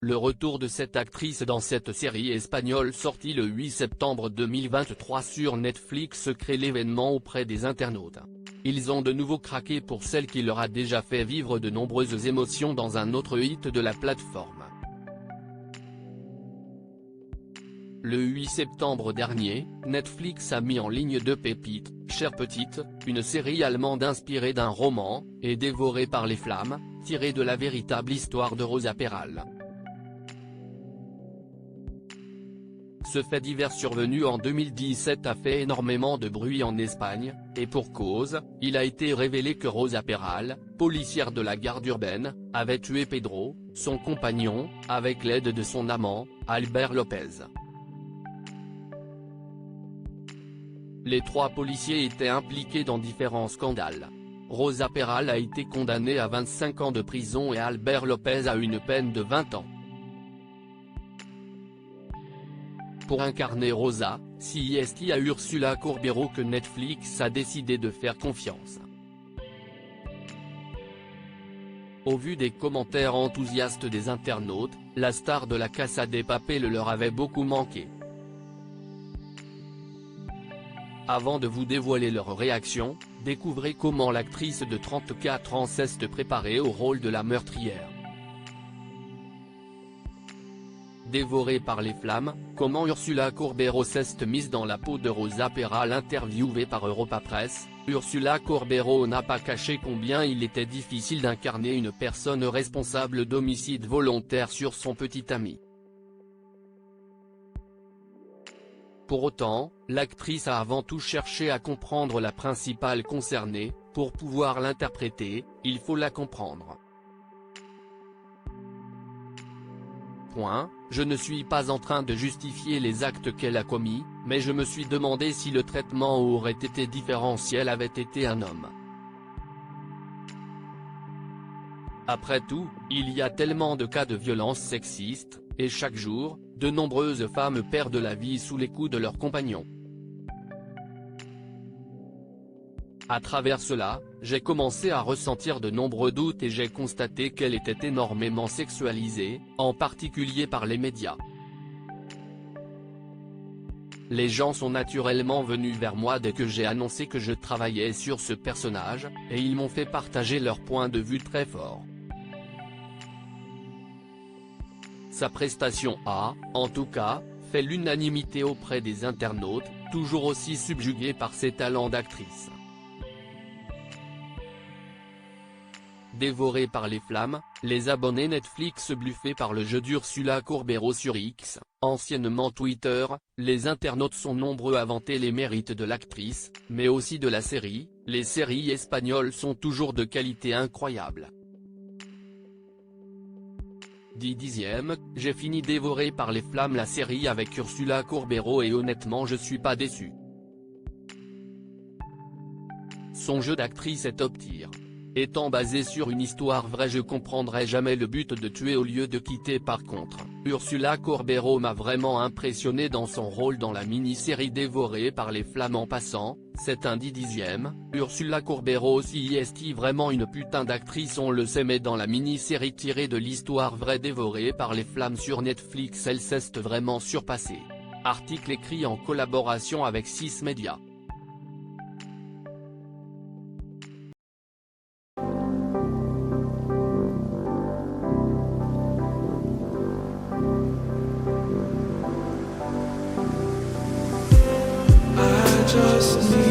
Le retour de cette actrice dans cette série espagnole sortie le 8 septembre 2023 sur Netflix crée l'événement auprès des internautes. Ils ont de nouveau craqué pour celle qui leur a déjà fait vivre de nombreuses émotions dans un autre hit de la plateforme. Le 8 septembre dernier, Netflix a mis en ligne Deux pépites, Chère petite, une série allemande inspirée d'un roman, et Dévorée par les flammes, tirée de la véritable histoire de Rosa Peral. Ce fait divers survenu en 2017 a fait énormément de bruit en Espagne, et pour cause, il a été révélé que Rosa Peral, policière de la garde urbaine, avait tué Pedro, son compagnon, avec l'aide de son amant, Albert López. Les trois policiers étaient impliqués dans différents scandales. Rosa Peral a été condamnée à 25 ans de prison et Albert López à une peine de 20 ans. Pour incarner Rosa, c'est à Ursula Corbero que Netflix a décidé de faire confiance. Au vu des commentaires enthousiastes des internautes, la star de la Casa de Papel leur avait beaucoup manqué. Avant de vous dévoiler leur réaction, découvrez comment l'actrice de 34 ans s'est préparée au rôle de la meurtrière. Dévorée par les flammes, comment Ursula Corbero s'est mise dans la peau de Rosa Peral. Interviewée par Europa Press, Ursula Corbero n'a pas caché combien il était difficile d'incarner une personne responsable d'homicide volontaire sur son petit ami. Pour autant, l'actrice a avant tout cherché à comprendre la principale concernée. Pour pouvoir l'interpréter, il faut la comprendre. Je ne suis pas en train de justifier les actes qu'elle a commis, mais je me suis demandé si le traitement aurait été différent si elle avait été un homme. Après tout, il y a tellement de cas de violence sexiste, et chaque jour, de nombreuses femmes perdent la vie sous les coups de leurs compagnons. À travers cela, j'ai commencé à ressentir de nombreux doutes et j'ai constaté qu'elle était énormément sexualisée, en particulier par les médias. Les gens sont naturellement venus vers moi dès que j'ai annoncé que je travaillais sur ce personnage, et ils m'ont fait partager leur point de vue très fort. Sa prestation a, en tout cas, fait l'unanimité auprès des internautes, toujours aussi subjugués par ses talents d'actrice. Dévorée par les flammes, les abonnés Netflix bluffés par le jeu d'Ursula Corbero sur X, anciennement Twitter, les internautes sont nombreux à vanter les mérites de l'actrice, mais aussi de la série. Les séries espagnoles sont toujours de qualité incroyable. 10e, j'ai fini Dévorée par les flammes la série avec Ursula Corbero et honnêtement je suis pas déçu. Son jeu d'actrice est top tier. Étant basé sur une histoire vraie je comprendrai jamais le but de tuer au lieu de quitter. Par contre, Ursula Corbero m'a vraiment impressionné dans son rôle dans la mini-série Dévorée par les flammes. En passant, c'est un 10e, Ursula Corbero aussi est vraiment une putain d'actrice on le sait mais dans la mini-série tirée de l'histoire vraie Dévorée par les flammes sur Netflix elle s'est vraiment surpassée. Article écrit en collaboration avec 6 médias. Just